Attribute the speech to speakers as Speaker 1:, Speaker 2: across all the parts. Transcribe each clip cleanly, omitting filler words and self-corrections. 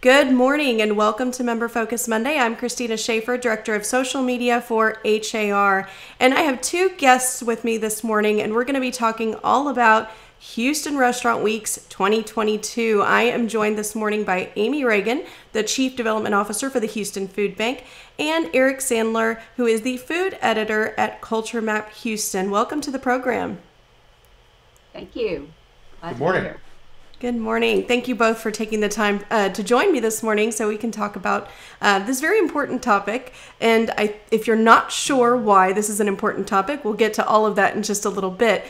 Speaker 1: Good morning and welcome to Member Focus Monday. I'm Christina Schaefer, Director of Social Media for HAR. And I have two guests with me this morning, and we're going to be talking all about Houston Restaurant Weeks 2022. I am joined this morning by Amy Ragan, the Chief Development Officer for the Houston Food Bank, and Eric Sandler, who is the Food Editor at CultureMap Houston. Welcome to the program.
Speaker 2: Thank you.
Speaker 3: Good morning.
Speaker 1: Good morning. Thank you both for taking the time to join me this morning so we can talk about this very important topic. And if you're not sure why this is an important topic, we'll get to all of that in just a little bit.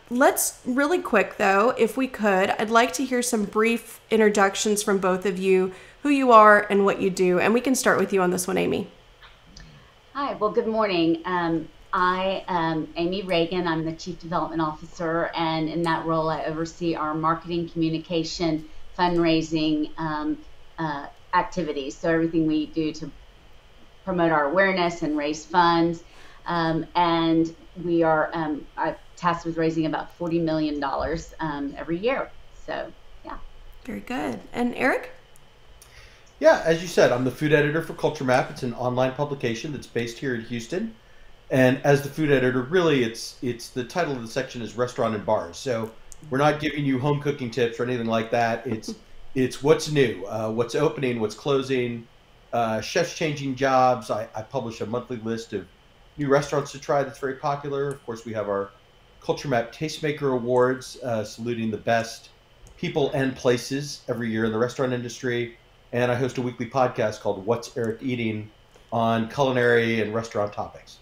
Speaker 1: Let's really quick, though, if we could, I'd like to hear some brief introductions from both of you, who you are and what you do. And we can start with you on this one, Amy.
Speaker 2: Hi. Well, good morning. I am Amy Ragan. I'm the Chief Development Officer, and in that role, I oversee our marketing, communication, fundraising activities. So everything we do to promote our awareness and raise funds. And we are tasked with raising about $40 million every year. So, yeah.
Speaker 1: Very good. And Eric?
Speaker 3: Yeah, as you said, I'm the food editor for CultureMap. It's an online publication that's based here in Houston. And as the food editor, really, it's the title of the section is Restaurant and Bars. So we're not giving you home cooking tips or anything like that. It's what's new, what's opening, what's closing, chefs changing jobs. I publish a monthly list of new restaurants to try that's very popular. Of course, we have our CultureMap Tastemaker Awards, saluting the best people and places every year in the restaurant industry. And I host a weekly podcast called What's Eric Eating on culinary and restaurant topics.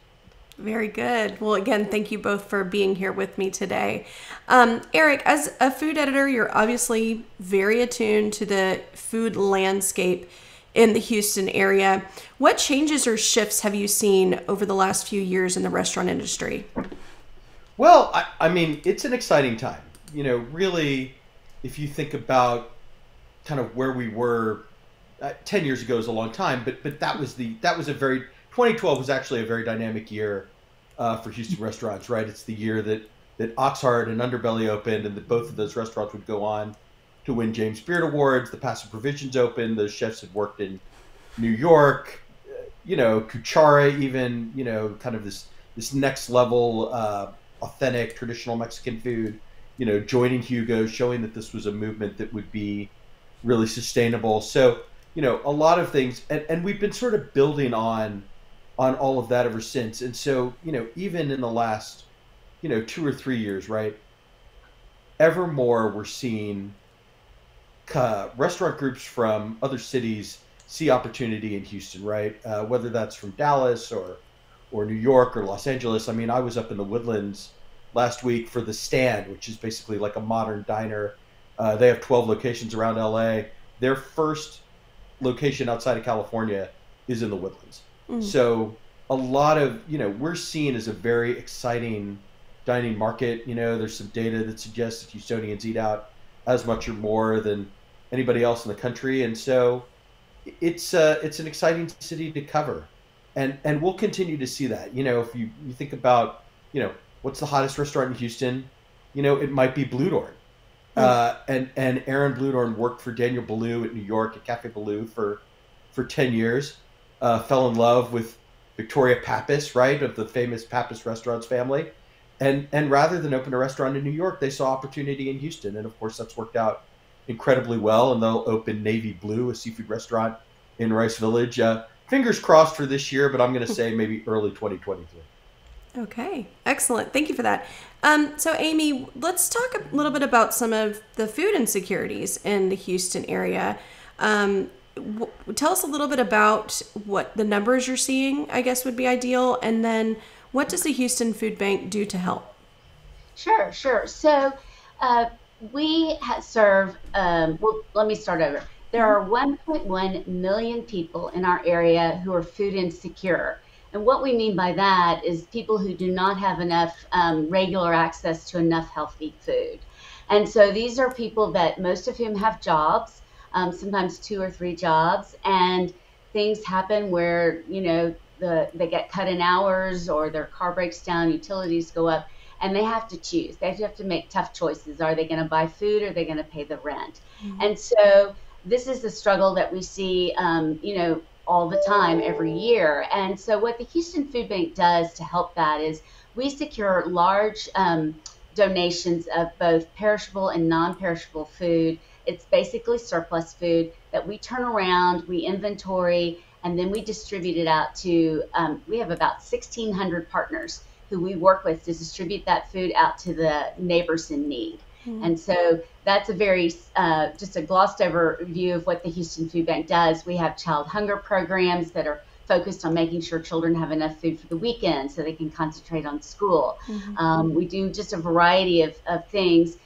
Speaker 1: Very good. Well, again, thank you both for being here with me today. Eric, as a food editor, you're obviously very attuned to the food landscape in the Houston area. What changes or shifts have you seen over the last few years in the restaurant industry?
Speaker 3: Well, I mean, it's an exciting time. You know, really, if you think about kind of where we were 10 years ago is a long time, but that was a very 2012 was actually a very dynamic year for Houston restaurants, right? It's the year that Oxheart and Underbelly opened, and that both of those restaurants would go on to win James Beard Awards. The Passive Provisions opened. Those chefs had worked in New York, Cuchara even, kind of this next level authentic traditional Mexican food, joining Hugo, showing that this was a movement that would be really sustainable. So, a lot of things, and we've been sort of building on all of that ever since. And so, even in the last, 2 or 3 years, right, ever more we're seeing restaurant groups from other cities see opportunity in Houston, right? Whether that's from Dallas or New York or Los Angeles. I mean, I was up in the Woodlands last week for The Stand, which is basically like a modern diner. They have 12 locations around LA. Their first location outside of California is in the Woodlands. So a lot of, we're seen as a very exciting dining market. There's some data that suggests that Houstonians eat out as much or more than anybody else in the country. And so it's an exciting city to cover. And we'll continue to see that. If you think about, what's the hottest restaurant in Houston, it might be Blue and Aaron Bludorn worked for Daniel Boulou at New York at Cafe Boulou for 10 years. Fell in love with Victoria Pappas, right, of the famous Pappas Restaurants family. And rather than open a restaurant in New York, they saw opportunity in Houston. And of course, that's worked out incredibly well. And they'll open Navy Blue, a seafood restaurant in Rice Village. Fingers crossed for this year, but I'm going to say maybe early 2023.
Speaker 1: Okay, excellent. Thank you for that. So Amy, let's talk a little bit about some of the food insecurities in the Houston area. Tell us a little bit about what the numbers you're seeing, I guess, would be ideal. And then what does the Houston Food Bank do to help?
Speaker 2: Sure. So we serve, well, let me start over. There are 1.1 million people in our area who are food insecure. And what we mean by that is people who do not have enough regular access to enough healthy food. And so these are people that most of whom have jobs, sometimes 2 or 3 jobs, and things happen where, they get cut in hours or their car breaks down, utilities go up, and they have to choose. They have to make tough choices. Are they going to buy food or are they going to pay the rent? And so this is the struggle that we see, all the time, every year. And so what the Houston Food Bank does to help that is we secure large donations of both perishable and non-perishable food. It's basically surplus food that we turn around, we inventory, and then we distribute it out to, we have about 1,600 partners who we work with to distribute that food out to the neighbors in need. And so that's a very, just a glossed over view of what the Houston Food Bank does. We have child hunger programs that are focused on making sure children have enough food for the weekend so they can concentrate on school. We do just a variety of things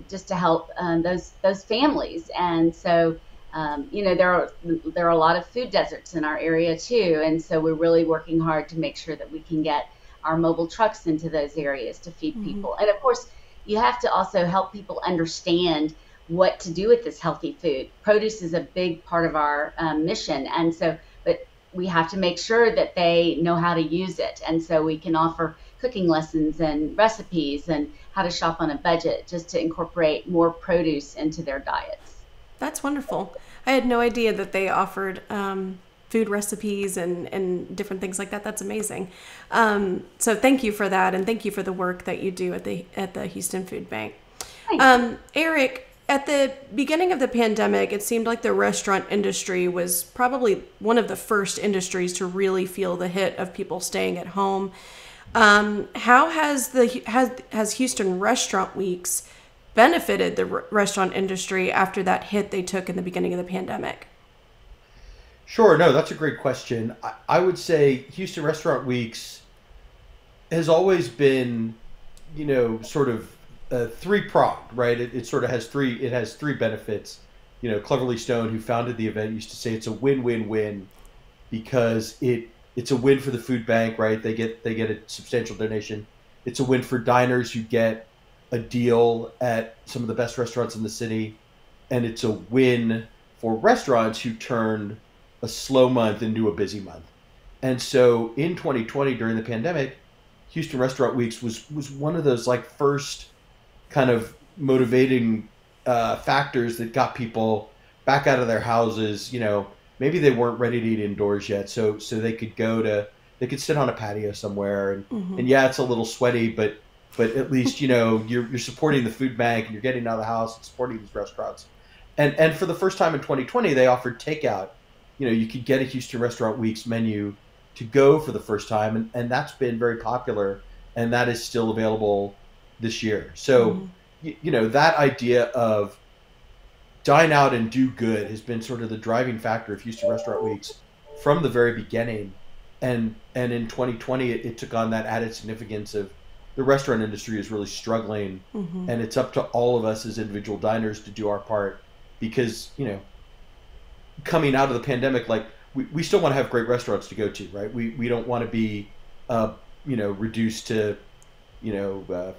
Speaker 2: just to help those families. And so, there are a lot of food deserts in our area too. And so we're really working hard to make sure that we can get our mobile trucks into those areas to feed people. And of course, you have to also help people understand what to do with this healthy food. Produce is a big part of our mission. And so, but we have to make sure that they know how to use it. And so we can offer cooking lessons and recipes and how to shop on a budget just to incorporate more produce into their diets.
Speaker 1: That's wonderful. I had no idea that they offered food recipes and different things like that. That's amazing. So thank you for that, and thank you for the work that you do at the Houston Food Bank. Eric, at the beginning of the pandemic, it seemed like the restaurant industry was probably one of the first industries to really feel the hit of people staying at home. How has Houston Restaurant Weeks benefited the restaurant industry after that hit they took in the beginning of the pandemic?
Speaker 3: Sure. No, that's a great question. I would say Houston Restaurant Weeks has always been, sort of three-pronged, right? It sort of has three benefits. Cleverly Stone, who founded the event, used to say it's a win-win-win because it's a win for the food bank, right? They get a substantial donation. It's a win for diners who get a deal at some of the best restaurants in the city, and it's a win for restaurants who turn a slow month into a busy month. And so in 2020, during the pandemic, Houston Restaurant Weeks was one of those first kind of motivating factors that got people back out of their houses. Maybe they weren't ready to eat indoors yet, so they could sit on a patio somewhere, and yeah, it's a little sweaty, but at least you're supporting the food bank and you're getting out of the house and supporting these restaurants. And for the first time in 2020, they offered takeout. You could get a Houston Restaurant Weeks menu to go for the first time, and that's been very popular, and that is still available this year. So, that idea of dine out and do good has been sort of the driving factor of Houston Restaurant Weeks from the very beginning. And in 2020, it took on that added significance of the restaurant industry is really struggling, and it's up to all of us as individual diners to do our part because, coming out of the pandemic, we still want to have great restaurants to go to, right? We don't want to be, reduced to,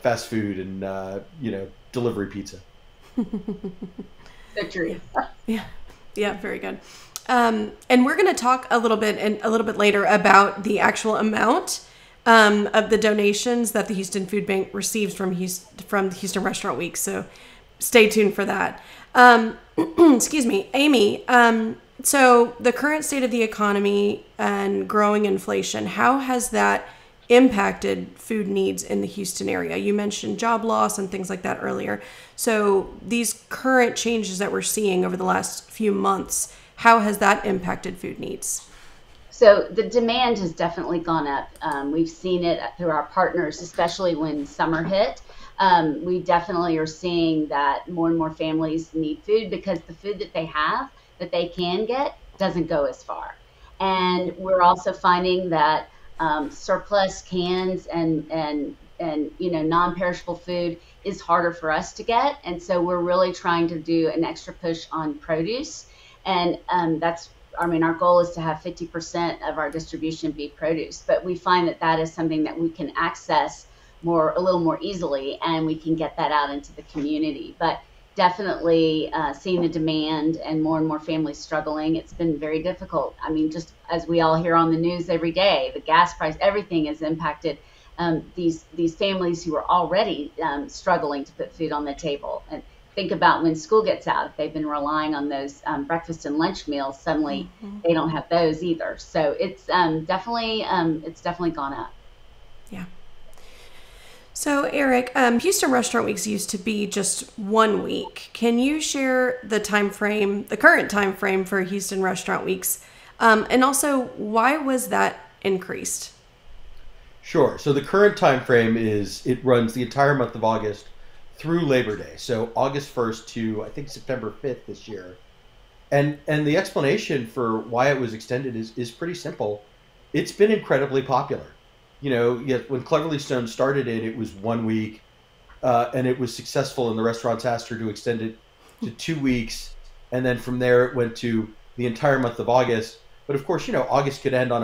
Speaker 3: fast food and, delivery pizza.
Speaker 2: Victory.
Speaker 1: Yeah, very good. And we're going to talk a little bit later about the actual amount of the donations that the Houston Food Bank receives from the Houston Restaurant Week. So stay tuned for that. Excuse me, Amy. So the current state of the economy and growing inflation, how has that impacted food needs in the Houston area? You mentioned job loss and things like that earlier. So these current changes that we're seeing over the last few months, how has that impacted food needs?
Speaker 2: So the demand has definitely gone up. We've seen it through our partners, especially when summer hit. We definitely are seeing that more and more families need food because the food that they have, that they can get, doesn't go as far. And we're also finding that surplus cans and non-perishable food is harder for us to get. And so we're really trying to do an extra push on produce. And our goal is to have 50% of our distribution be produce. But we find that is something that we can access a little more easily, and we can get that out into the community. But definitely seeing the demand and more families struggling, it's been very difficult. Just as we all hear on the news every day, the gas price, everything has impacted these families who are already struggling to put food on the table. And think about when school gets out, if they've been relying on those breakfast and lunch meals, suddenly they don't have those either. So it's definitely gone up.
Speaker 1: Yeah. So, Eric, Houston Restaurant Weeks used to be just 1 week. Can you share the current time frame for Houston Restaurant Weeks, and also why was that increased?
Speaker 3: Sure. So the current time frame is it runs the entire month of August through Labor Day. So August 1st to I think September 5th this year. And the explanation for why it was extended is pretty simple. It's been incredibly popular. Yet when Cleverly Stone started it, it was 1 week, and it was successful. And the restaurants asked her to extend it to 2 weeks, and then from there it went to the entire month of August. But of course, August could end on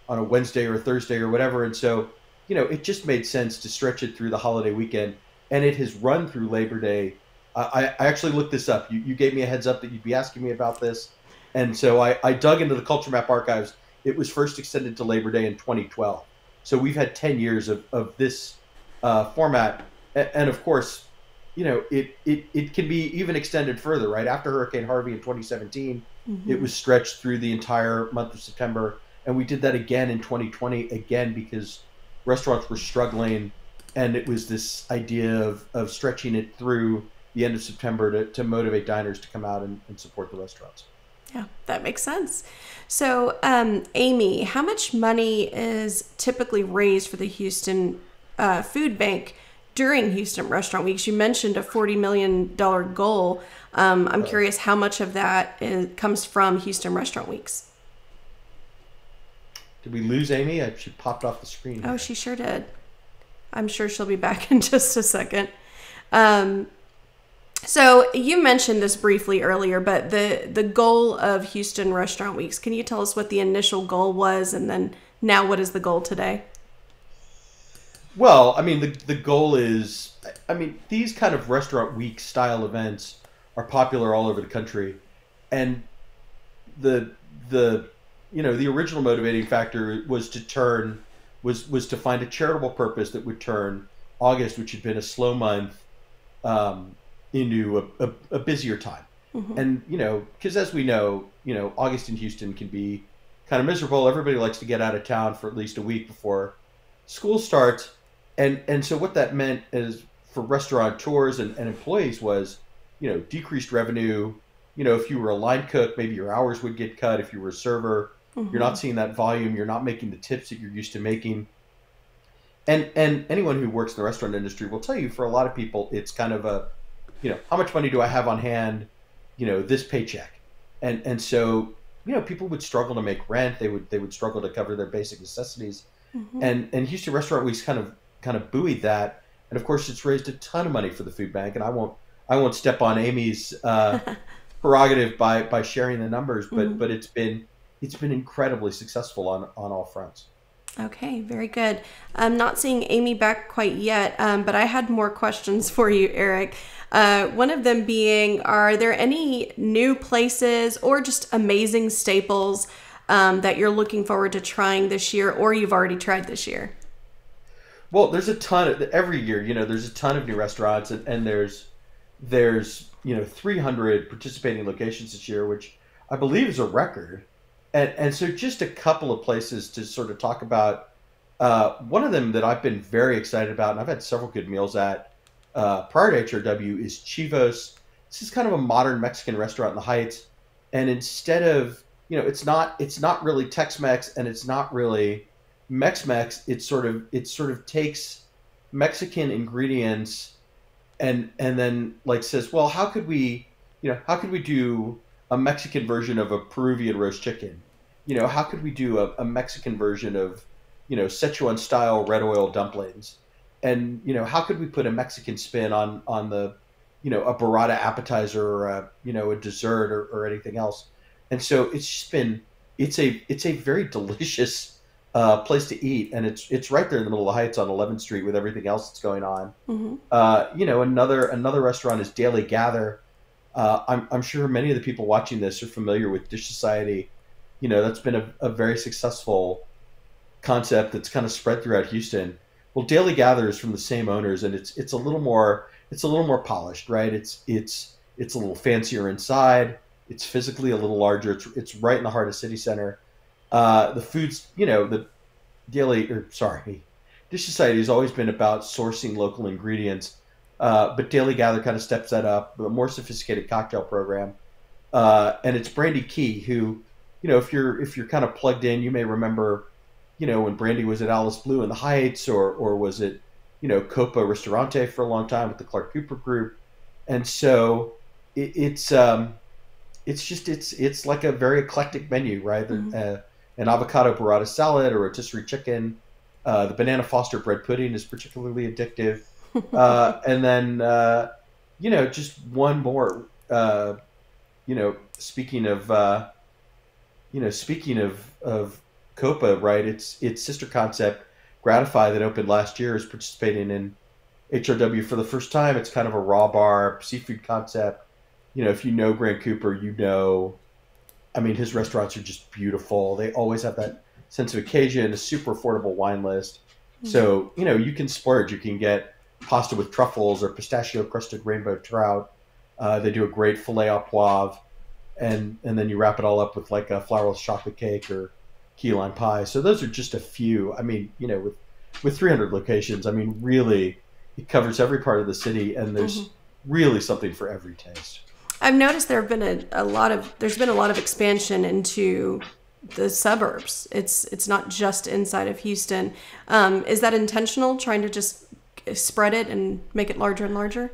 Speaker 3: a Wednesday or a Thursday or whatever, and so it just made sense to stretch it through the holiday weekend, and it has run through Labor Day. I actually looked this up. You gave me a heads up that you'd be asking me about this, and so I dug into the CultureMap archives. It was first extended to Labor Day in 2012. So we've had 10 years of this format. And of course, it can be even extended further, right? After Hurricane Harvey in 2017, it was stretched through the entire month of September. And we did that again in 2020, again, because restaurants were struggling. And it was this idea of stretching it through the end of September to motivate diners to come out and support the restaurants.
Speaker 1: Yeah, that makes sense. So, Amy, how much money is typically raised for the Houston Food Bank during Houston Restaurant Weeks? You mentioned a $40 million goal. I'm curious how much of that comes from Houston Restaurant Weeks.
Speaker 3: Did we lose Amy? She popped off the screen.
Speaker 1: Oh, she sure did. I'm sure she'll be back in just a second. So you mentioned this briefly earlier, but the goal of Houston Restaurant Weeks, can you tell us what the initial goal was, and then now what is the goal today?
Speaker 3: Well, I mean, the goal is, these kind of restaurant week style events are popular all over the country, and the original motivating factor was to find a charitable purpose that would turn August, which had been a slow month, into a busier time. And because as we know, August in Houston can be kind of miserable. Everybody likes to get out of town for at least a week before school starts, and so what that meant is for restaurateurs and employees was decreased revenue. If you were a line cook, maybe your hours would get cut. If you were a server, you're not seeing that volume, you're not making the tips that you're used to making. And anyone who works in the restaurant industry will tell you, for a lot of people, it's kind of a how much money do I have on hand, this paycheck. And so, people would struggle to make rent. They would struggle to cover their basic necessities. And Houston Restaurant Weeks kind of buoyed that. And of course, it's raised a ton of money for the food bank. And I won't step on Amy's prerogative by sharing the numbers, but it's been incredibly successful on all fronts.
Speaker 1: Okay, very good. I'm not seeing Amy back quite yet, but I had more questions for you, Eric. One of them being, are there any new places or just amazing staples that you're looking forward to trying this year, or you've already tried this year?
Speaker 3: Well, there's a ton every year, there's a ton of new restaurants, and there's 300 participating locations this year, which I believe is a record. And so just a couple of places to sort of talk about. One of them that I've been very excited about, and I've had several good meals at prior to HRW, is Chivos. This is kind of a modern Mexican restaurant in the Heights. And instead of, it's not really Tex-Mex and it's not really Mex-Mex. It sort of takes Mexican ingredients and then says, well, how could we do a Mexican version of a Peruvian roast chicken? How could we do a Mexican version of, Sichuan style red oil dumplings? And, how could we put a Mexican spin on the, a burrata appetizer or a dessert or anything else? And so it's just been, it's a very delicious place to eat. And it's right there in the middle of the Heights on 11th Street with everything else that's going on. Another restaurant is Daily Gather. I'm sure many of the people watching this are familiar with Dish Society. That's been a very successful concept that's kind of spread throughout Houston. Well, Daily Gather is from the same owners, and it's a little more it's a little more polished, right? It's a little fancier inside. It's physically a little larger. It's right in the heart of city center. The food's, the daily, or sorry, Dish Society has always been about sourcing local ingredients, but Daily Gather kind of steps that up, a more sophisticated cocktail program, and it's Brandy Key, who, if you're kind of plugged in, you may remember, when Brandy was at Alice Blue in the Heights, or was it, Copa Ristorante for a long time with the Clark Cooper Group, and so it's like a very eclectic menu, right? An avocado burrata salad or rotisserie chicken. The banana Foster bread pudding is particularly addictive. And then, just one more, speaking of Copa, right? Its sister concept, Gratify, that opened last year, is participating in HRW for the first time. It's kind of a raw bar seafood concept. If you know Grant Cooper, I mean, his restaurants are just beautiful. They always have that sense of occasion, a super affordable wine list. So, you can splurge. You can get pasta with truffles or pistachio crusted rainbow trout. They do a great filet au poivre. And then you wrap it all up with like a flourless chocolate cake or key lime pie. So those are just a few. I mean, with 300 locations, I mean, really, it covers every part of the city, and there's really something for every taste.
Speaker 1: I've noticed there's been a lot of expansion into the suburbs. It's not just inside of Houston. Is that intentional, trying to just spread it and make it larger and larger?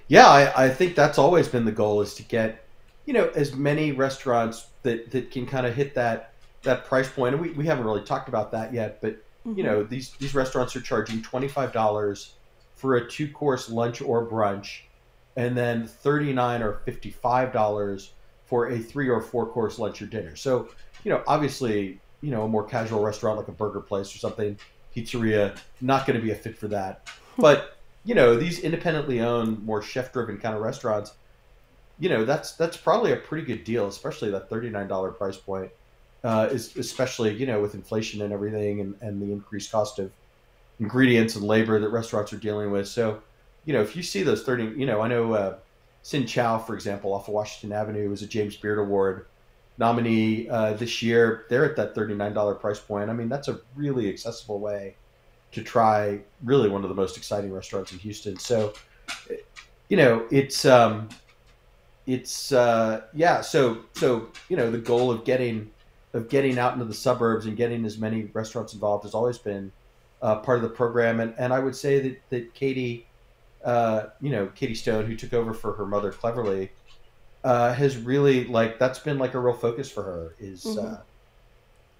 Speaker 3: Yeah, I think that's always been the goal, is to get, as many restaurants that can kind of hit that price point. And we haven't really talked about that yet, but these restaurants are charging $25 for a 2-course lunch or brunch, and then $39 or $55 for a 3 or 4-course lunch or dinner. So, obviously, a more casual restaurant like a burger place or something, pizzeria, not going to be a fit for that. But, these independently owned, more chef-driven kind of restaurants, that's probably a pretty good deal, especially that $39 price point, especially, with inflation and everything, and the increased cost of ingredients and labor that restaurants are dealing with. So, if you see those 30, I know Sin Chow, for example, off of Washington Avenue, was a James Beard Award nominee this year. They're at that $39 price point. I mean, that's a really accessible way to try really one of the most exciting restaurants in Houston. So, yeah. So the goal of getting out into the suburbs and getting as many restaurants involved has always been part of the program. And I would say that Katie Stone, who took over for her mother Cleverly, has really, that's been like a real focus for her,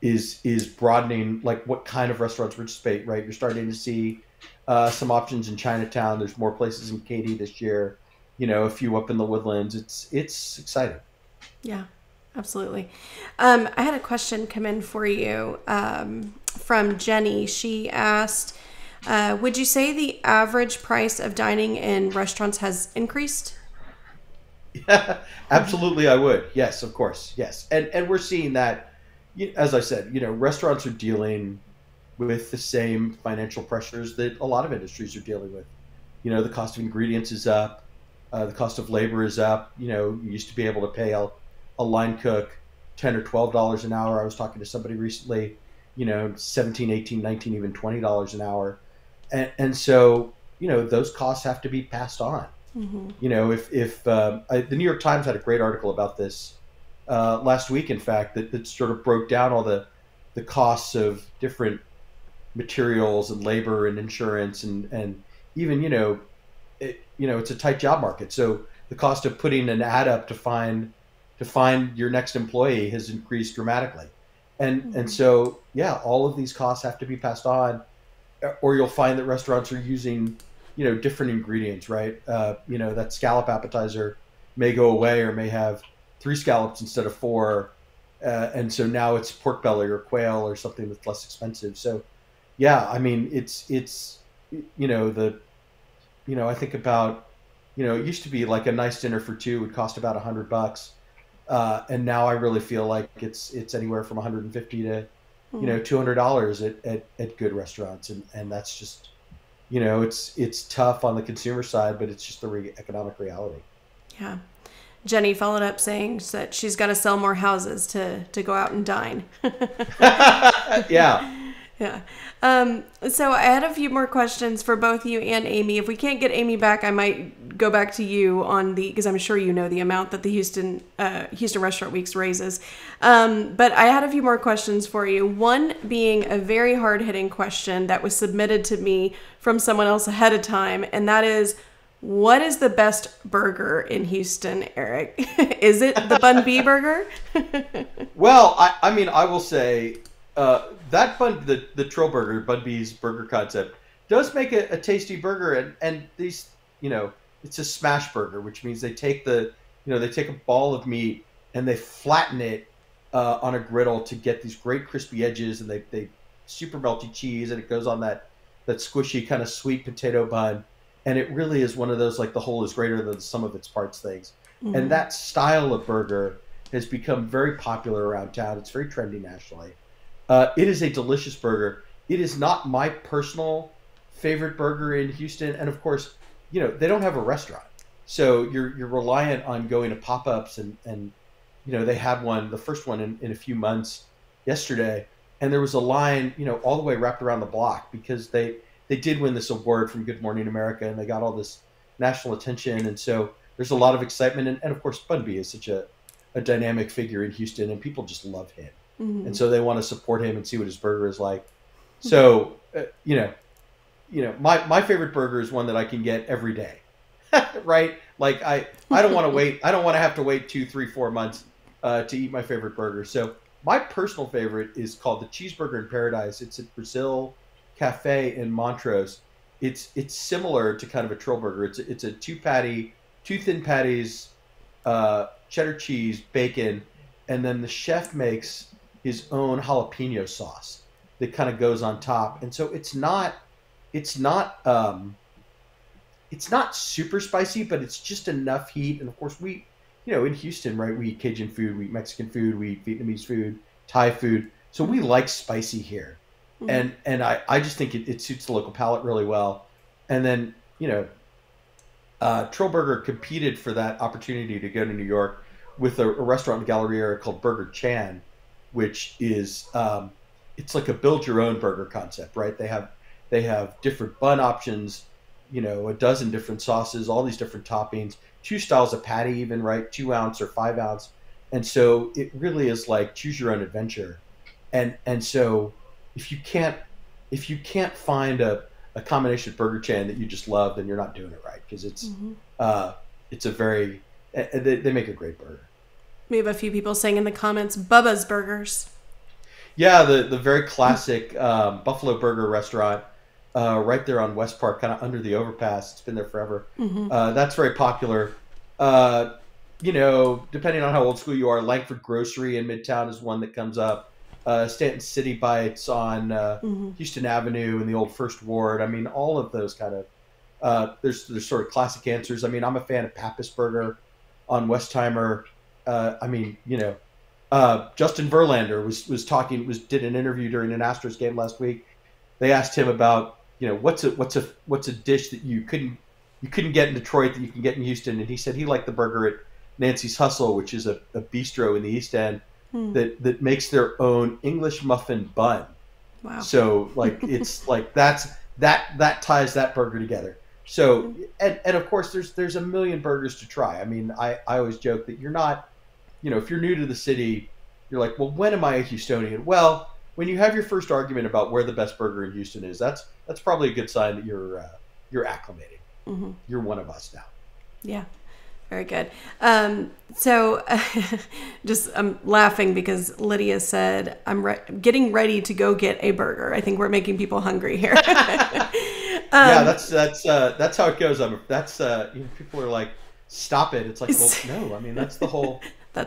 Speaker 3: is broadening what kind of restaurants participate. Right, you're starting to see some options in Chinatown. There's more places in Katy this year. A few up in the Woodlands. It's exciting.
Speaker 1: Yeah, absolutely. I had a question come in for you from Jenny. She asked, would you say the average price of dining in restaurants has increased?
Speaker 3: Yeah, absolutely, I would. Yes, of course. Yes. And we're seeing that, as I said, restaurants are dealing with the same financial pressures that a lot of industries are dealing with. The cost of ingredients is up. The cost of labor is up. You used to be able to pay a line cook $10 or $12 an hour. I was talking to somebody recently, $17, $18, $19, even $20 an hour. And so, those costs have to be passed on. If the New York Times had a great article about this last week, in fact, that sort of broke down all the costs of different materials and labor and insurance, and even, it's a tight job market. So the cost of putting an ad up to find your next employee has increased dramatically. And so, yeah, all of these costs have to be passed on, or you'll find that restaurants are using, different ingredients, right? That scallop appetizer may go away, or may have 3 scallops instead of 4. And so now it's pork belly or quail or something that's less expensive. So, yeah, I mean, it's I think about, it used to be like a nice dinner for 2 would cost about $100. And now I really feel like it's anywhere from $150 to, $200 at good restaurants. And that's just, it's tough on the consumer side, but it's just the economic reality.
Speaker 1: Yeah. Jenny followed up saying that she's got to sell more houses to go out and dine.
Speaker 3: Yeah.
Speaker 1: Yeah. So I had a few more questions for both you and Amy. If we can't get Amy back, I might go back to you because I'm sure you know the amount that the Houston Restaurant Weeks raises. But I had a few more questions for you. One being a very hard-hitting question that was submitted to me from someone else ahead of time, and that is, what is the best burger in Houston, Eric? Is it the Bun B burger?
Speaker 3: Well, I mean, I will say that the Trill Burger, Bun B's burger concept, does make a tasty burger, and these, it's a smash burger, which means they take they take a ball of meat and they flatten it on a griddle to get these great crispy edges, and they super melty cheese, and it goes on that squishy kind of sweet potato bun. And it really is one of those, like, the whole is greater than the sum of its parts things. Mm-hmm. And that style of burger has become very popular around town. It's very trendy nationally. It is a delicious burger. It is not my personal favorite burger in Houston. And of course, they don't have a restaurant. So you're reliant on going to pop-ups and they had the first one in a few months yesterday. And there was a line, all the way wrapped around the block, because they did win this award from Good Morning America, and they got all this national attention. And so there's a lot of excitement. And of course, Bun B is such a dynamic figure in Houston, and people just love him. Mm-hmm. And so they want to support him and see what his burger is like. So, my favorite burger is one that I can get every day, right? Like I don't want to wait. I don't want to have to wait 2, 3, 4 months to eat my favorite burger. So my personal favorite is called the Cheeseburger in Paradise. It's at Brazil Cafe in Montrose. It's similar to kind of a Trill Burger. It's a two thin patties, cheddar cheese, bacon, and then the chef makes his own jalapeno sauce that kind of goes on top. And so it's not super spicy, but it's just enough heat. And of course, we, in Houston, right, we eat Cajun food, we eat Mexican food, we eat Vietnamese food, Thai food. So we like spicy here. Mm-hmm. And I just think it suits the local palate really well. And then, Trill Burger competed for that opportunity to go to New York with a restaurant in Galleria called Burger Chan, which is it's like a build your own burger concept, right? They have different bun options, a dozen different sauces, all these different toppings, 2 styles of patty even, right? 2 ounce or 5 ounce. And so it really is like choose your own adventure. And so if you can't find a combination of Burger Chan that you just love, then you're not doing it right, because it's a very they make a great burger.
Speaker 1: We have a few people saying in the comments, Bubba's Burgers.
Speaker 3: Yeah, the very classic Buffalo Burger restaurant right there on West Park, kind of under the overpass. It's been there forever. Mm-hmm. That's very popular. Depending on how old school you are, Langford Grocery in Midtown is one that comes up. Stanton City Bites on Houston Avenue in the old First Ward. I mean, all of those kind of there's sort of classic answers. I mean, I'm a fan of Pappas Burger on Westheimer. Justin Verlander did an interview during an Astros game last week. They asked him about what's a dish that you couldn't get in Detroit that you can get in Houston, and he said he liked the burger at Nancy's Hustle, which is a bistro in the East End that makes their own English muffin bun.
Speaker 1: Wow!
Speaker 3: So it's like that ties that burger together. So and of course there's a million burgers to try. I mean, I always joke that you're not, if you're new to the city, you're like, well, when am I a Houstonian? Well, when you have your first argument about where the best burger in Houston is, that's probably a good sign that you're acclimating. Mm-hmm. You're one of us now.
Speaker 1: Yeah, very good. So just I'm laughing because Lydia said, I'm getting ready to go get a burger. I think we're making people hungry here.
Speaker 3: Yeah, that's how it goes. People are like, stop it. It's like, well, no, I mean, that's the whole...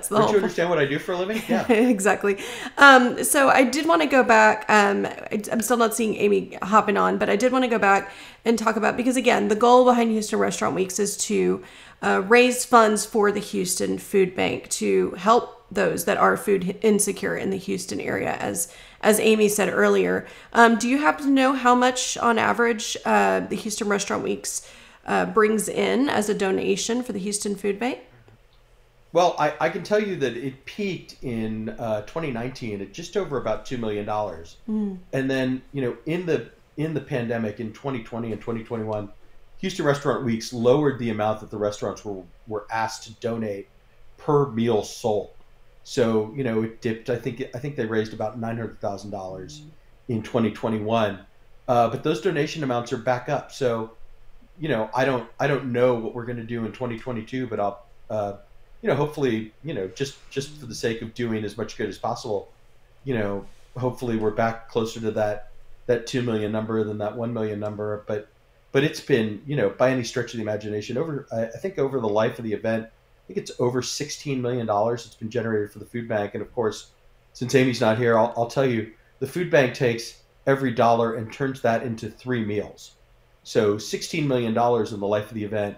Speaker 3: Don't you understand what I do for a living? Yeah,
Speaker 1: exactly. So I did want to go back. I'm still not seeing Amy hopping on, but I did want to go back and talk about, because again, the goal behind Houston Restaurant Weeks is to raise funds for the Houston Food Bank to help those that are food insecure in the Houston area, as Amy said earlier. Do you happen to know how much on average the Houston Restaurant Weeks brings in as a donation for the Houston Food Bank?
Speaker 3: Well, I can tell you that it peaked in 2019 at just over about $2 million. And then, in the pandemic in 2020 and 2021, Houston Restaurant Weeks lowered the amount that the restaurants were asked to donate per meal sold. So, it dipped. I think they raised about $900,000 in 2021. But those donation amounts are back up. So, I don't know what we're going to do in 2022, but I'll hopefully, just for the sake of doing as much good as possible, hopefully we're back closer to that 2 million number than that 1 million number. But it's been, by any stretch of the imagination, I think over the life of the event, I think it's over $16 million it's been generated for the food bank. And of course, since Amy's not here, I'll tell you, the food bank takes every dollar and turns that into 3 meals. So $16 million in the life of the event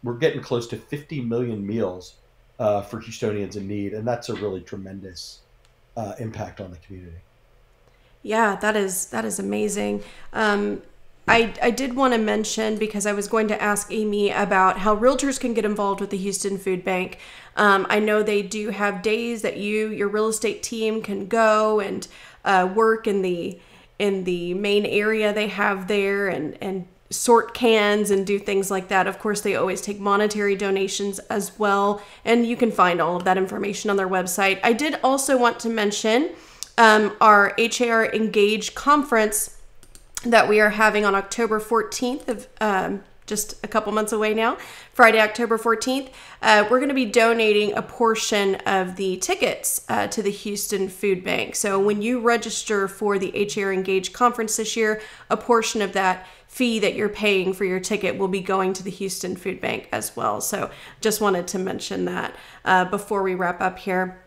Speaker 3: we're getting close to 50 million meals for Houstonians in need. And that's a really tremendous impact on the community.
Speaker 1: Yeah, that is amazing. I did want to mention, because I was going to ask Amy about how realtors can get involved with the Houston Food Bank. I know they do have days that your real estate team can go and work in the main area they have there and sort cans and do things like that. Of course, they always take monetary donations as well, and you can find all of that information on their website. I did also want to mention our HAR Engage conference that we are having on October 14th of just a couple months away now, Friday, October 14th. We're going to be donating a portion of the tickets to the Houston Food Bank. So when you register for the HAR Engage conference this year, a portion of that fee that you're paying for your ticket will be going to the Houston Food Bank as well. So just wanted to mention that before we wrap up here.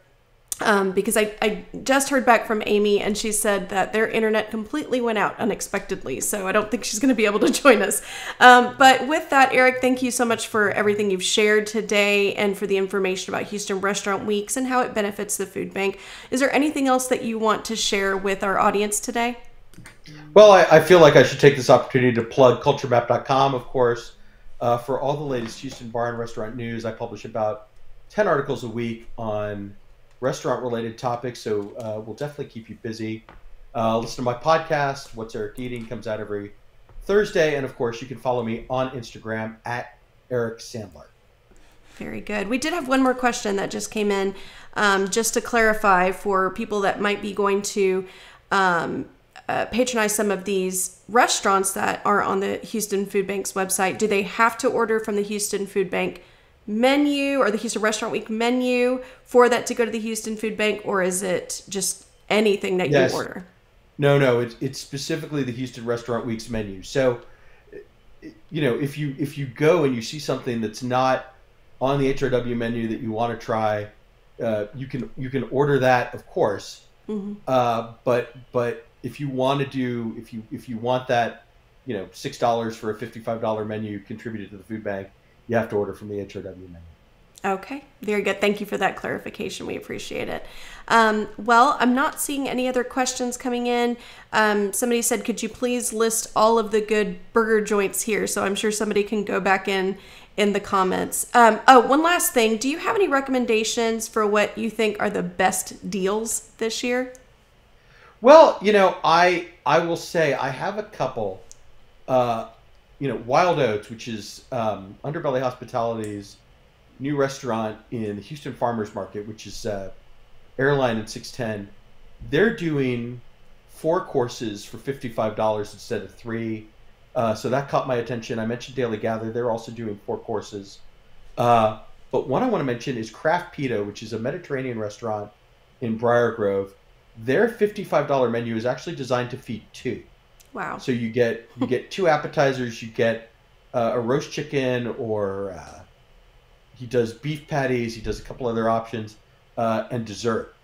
Speaker 1: Because I just heard back from Amy, and she said that their internet completely went out unexpectedly. So I don't think she's going to be able to join us. But with that, Eric, thank you so much for everything you've shared today and for the information about Houston Restaurant Weeks and how it benefits the food bank. Is there anything else that you want to share with our audience today?
Speaker 3: Well, I feel like I should take this opportunity to plug CultureMap.com, of course, for all the latest Houston bar and restaurant news. I publish about 10 articles a week on restaurant-related topics, so we'll definitely keep you busy. Listen to my podcast, What's Eric Eating, comes out every Thursday, and of course, you can follow me on Instagram at Eric Sandler.
Speaker 1: Very good. We did have one more question that just came in, just to clarify for people that might be going to patronize some of these restaurants that are on the Houston Food Bank's website. Do they have to order from the Houston Food Bank menu or the Houston Restaurant Week menu for that to go to the Houston Food Bank, or is it just anything that you order?
Speaker 3: No, it's specifically the Houston Restaurant Week's menu. So, if you go and you see something that's not on the HRW menu that you want to try, you can order that, of course. Mm-hmm. But if you want that, $6 for a $55 menu contributed to the food bank, you have to order from the HRW menu.
Speaker 1: Okay, very good. Thank you for that clarification. We appreciate it. Well, I'm not seeing any other questions coming in. Somebody said, could you please list all of the good burger joints here? So I'm sure somebody can go back in the comments. One last thing. Do you have any recommendations for what you think are the best deals this year?
Speaker 3: Well, I will say I have a couple. Wild Oats, which is Underbelly Hospitality's new restaurant in the Houston Farmers Market, which is Airline and 610. They're doing 4 courses for $55 instead of 3. So that caught my attention. I mentioned Daily Gather. They're also doing 4 courses. But one I want to mention is Craft Pita, which is a Mediterranean restaurant in Briar Grove. Their $55 menu is actually designed to feed 2.
Speaker 1: Wow.
Speaker 3: So you get 2 appetizers, you get a roast chicken, or he does beef patties, he does a couple other options, and dessert.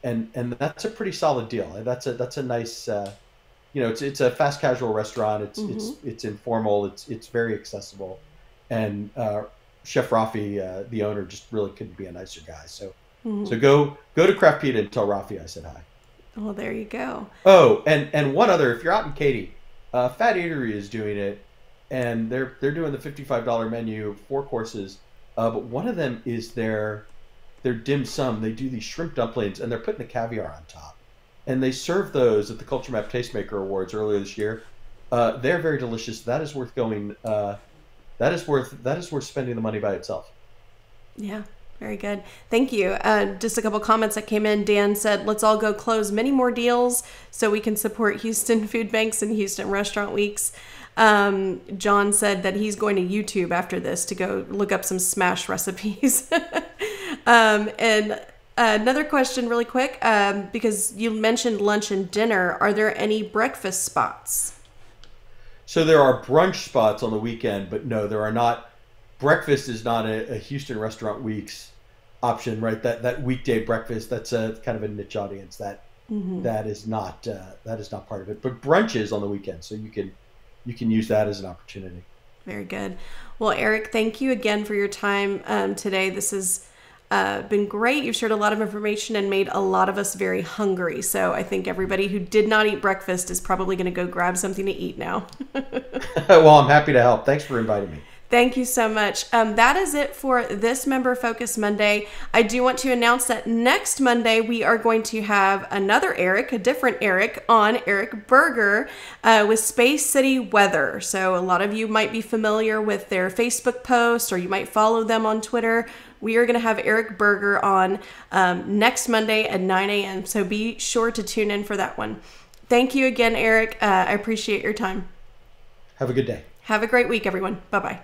Speaker 3: And that's a pretty solid deal. That's a nice it's a fast casual restaurant. It's informal, it's very accessible. And Chef Rafi, the owner, just really couldn't be a nicer guy. So So go to Craft Pita and tell Rafi I said hi.
Speaker 1: Well, there you go.
Speaker 3: Oh, and one other, if you're out in Katy, Fat Eatery is doing it, and they're doing the $55 menu, 4 courses. But one of them is their dim sum. They do these shrimp dumplings, and they're putting the caviar on top, and they serve those at the CultureMap Tastemaker Awards earlier this year. They're very delicious. That is worth going. That is worth spending the money by itself.
Speaker 1: Yeah. Very good. Thank you. Just a couple comments that came in. Dan said, let's all go close many more deals so we can support Houston food banks and Houston restaurant weeks. John said that he's going to YouTube after this to go look up some smash recipes. And another question really quick, because you mentioned lunch and dinner. Are there any breakfast spots?
Speaker 3: So there are brunch spots on the weekend, but no, there are not. Breakfast is not a Houston Restaurant Weeks option, right? That weekday breakfast, that's a kind of a niche audience. That is not part of it. But brunch is on the weekend, so you can use that as an opportunity.
Speaker 1: Very good. Well, Eric, thank you again for your time today. This has been great. You've shared a lot of information and made a lot of us very hungry. So I think everybody who did not eat breakfast is probably going to go grab something to eat now.
Speaker 3: Well, I'm happy to help. Thanks for inviting me.
Speaker 1: Thank you so much. That is it for this Member Focus Monday. I do want to announce that next Monday we are going to have another Eric, a different Eric, on Eric Berger with Space City Weather. So a lot of you might be familiar with their Facebook posts, or you might follow them on Twitter. We are going to have Eric Berger on next Monday at 9 a.m. So be sure to tune in for that one. Thank you again, Eric. I appreciate your time.
Speaker 3: Have a good day.
Speaker 1: Have a great week, everyone. Bye-bye.